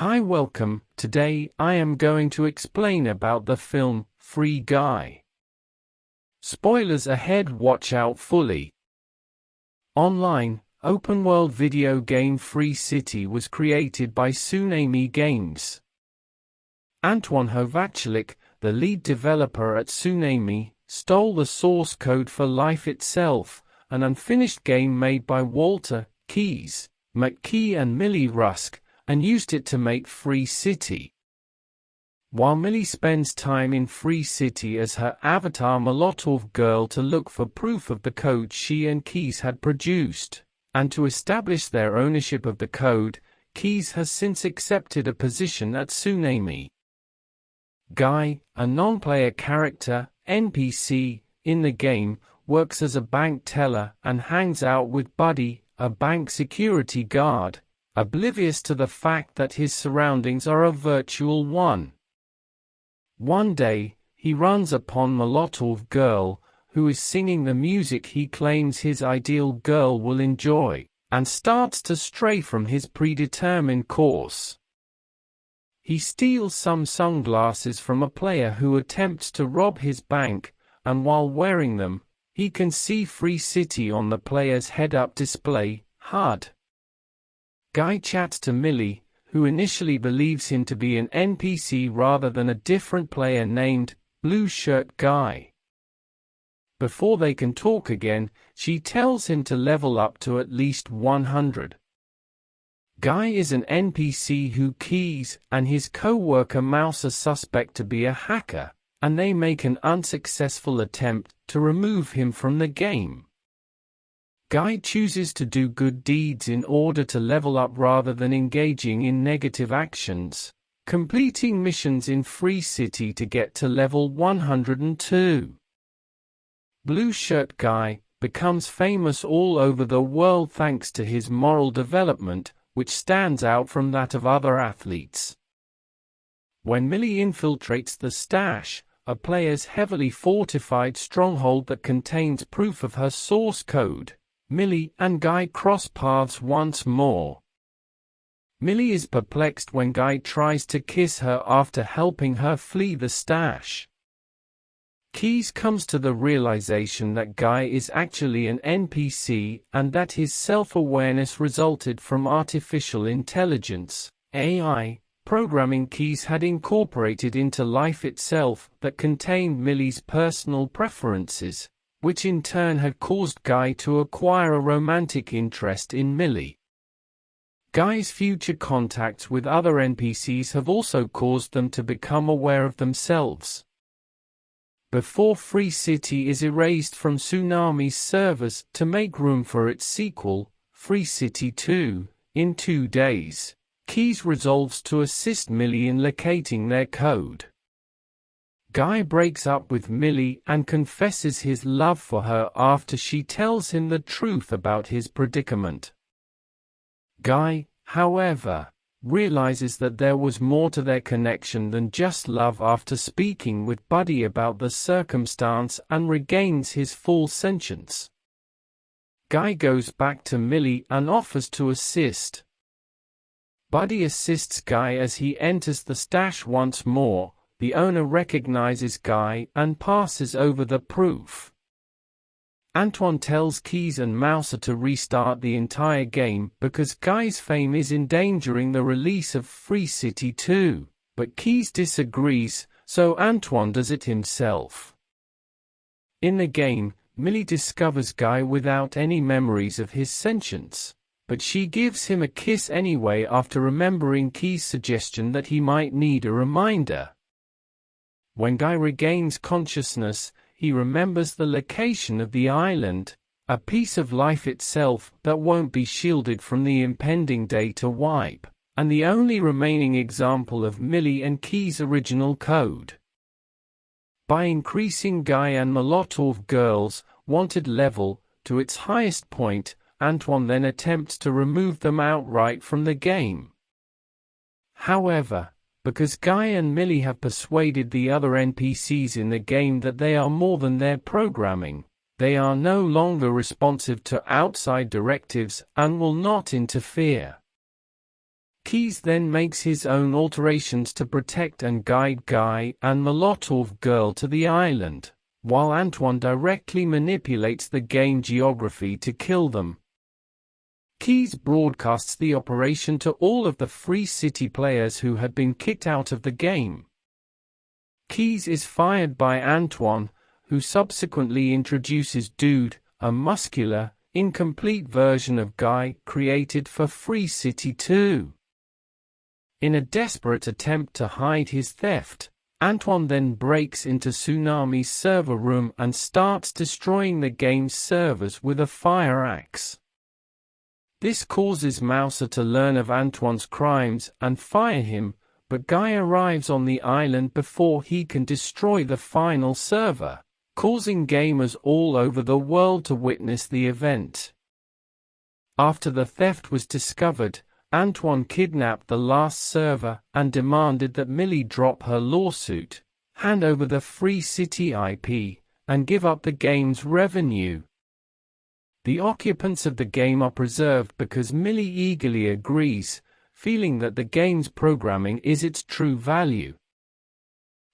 Hi, welcome. Today I am going to explain about the film Free Guy. Spoilers ahead, watch out fully. Online, open-world video game Free City was created by Tsunami Games. Antoine Hovachalik, the lead developer at Tsunami, stole the source code for Life Itself, an unfinished game made by Walter Keyes, McKee and Millie Rusk, and used it to make Free City. While Millie spends time in Free City as her avatar Molotov girl to look for proof of the code she and Keyes had produced, and to establish their ownership of the code, Keyes has since accepted a position at Tsunami. Guy, a non-player character, NPC, in the game, works as a bank teller and hangs out with Buddy, a bank security guard, oblivious to the fact that his surroundings are a virtual one. One day, he runs upon Molotov Girl, who is singing the music he claims his ideal girl will enjoy, and starts to stray from his predetermined course. He steals some sunglasses from a player who attempts to rob his bank, and while wearing them, he can see Free City on the player's head-up display, HUD. Guy chats to Millie, who initially believes him to be an NPC rather than a different player named Blue Shirt Guy. Before they can talk again, she tells him to level up to at least 100. Guy is an NPC who Keyes and his co-worker Mouse are suspect to be a hacker, and they make an unsuccessful attempt to remove him from the game. Guy chooses to do good deeds in order to level up rather than engaging in negative actions, completing missions in Free City to get to level 102. Blue Shirt Guy becomes famous all over the world thanks to his moral development, which stands out from that of other athletes. When Millie infiltrates the stash, a player's heavily fortified stronghold that contains proof of her source code, Millie and Guy cross paths once more. Millie is perplexed when Guy tries to kiss her after helping her flee the stash. Keyes comes to the realization that Guy is actually an NPC and that his self-awareness resulted from artificial intelligence, AI, programming Keyes had incorporated into Life Itself that contained Millie's personal preferences, which in turn had caused Guy to acquire a romantic interest in Millie. Guy's future contacts with other NPCs have also caused them to become aware of themselves. Before Free City is erased from Tsunami's servers to make room for its sequel, Free City 2, in 2 days, Keyes resolves to assist Millie in locating their code. Guy breaks up with Millie and confesses his love for her after she tells him the truth about his predicament. Guy, however, realizes that there was more to their connection than just love after speaking with Buddy about the circumstance and regains his full sentience. Guy goes back to Millie and offers to assist. Buddy assists Guy as he enters the stash once more. The owner recognizes Guy and passes over the proof. Antoine tells Keyes and Mouser to restart the entire game because Guy's fame is endangering the release of Free City 2, but Keyes disagrees, so Antoine does it himself. In the game, Millie discovers Guy without any memories of his sentience, but she gives him a kiss anyway after remembering Keyes' suggestion that he might need a reminder. When Guy regains consciousness, he remembers the location of the island, a piece of Life Itself that won't be shielded from the impending data wipe, and the only remaining example of Millie and Keyes' original code. By increasing Guy and Molotov Girl's wanted level to its highest point, Antoine then attempts to remove them outright from the game. However, because Guy and Millie have persuaded the other NPCs in the game that they are more than their programming, they are no longer responsive to outside directives and will not interfere. Keys then makes his own alterations to protect and guide Guy and Molotov Girl to the island, while Antoine directly manipulates the game geography to kill them. Keys broadcasts the operation to all of the Free City players who had been kicked out of the game. Keys is fired by Antoine, who subsequently introduces Dude, a muscular, incomplete version of Guy created for Free City 2. In a desperate attempt to hide his theft, Antoine then breaks into Tsunami's server room and starts destroying the game's servers with a fire axe. This causes Mouser to learn of Antoine's crimes and fire him, but Guy arrives on the island before he can destroy the final server, causing gamers all over the world to witness the event. After the theft was discovered, Antoine kidnapped the last server and demanded that Millie drop her lawsuit, hand over the Free City IP, and give up the game's revenue. The occupants of the game are preserved because Millie eagerly agrees, feeling that the game's programming is its true value.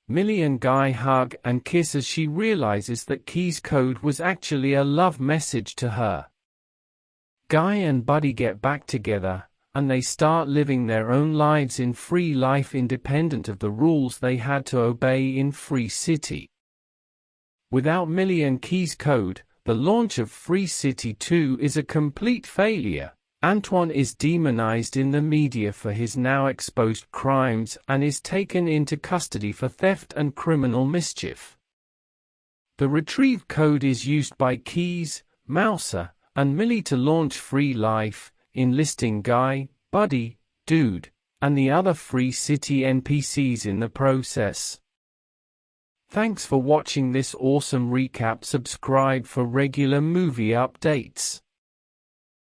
Millie and Guy hug and kiss as she realizes that Key's code was actually a love message to her. Guy and Buddy get back together, and they start living their own lives in free life independent of the rules they had to obey in Free City. Without Millie and Key's code, the launch of Free City 2 is a complete failure. Antoine is demonized in the media for his now exposed crimes and is taken into custody for theft and criminal mischief. The retrieved code is used by Keys, Mouser, and Millie to launch Free Life, enlisting Guy, Buddy, Dude, and the other Free City NPCs in the process. Thanks for watching this awesome recap. Subscribe for regular movie updates.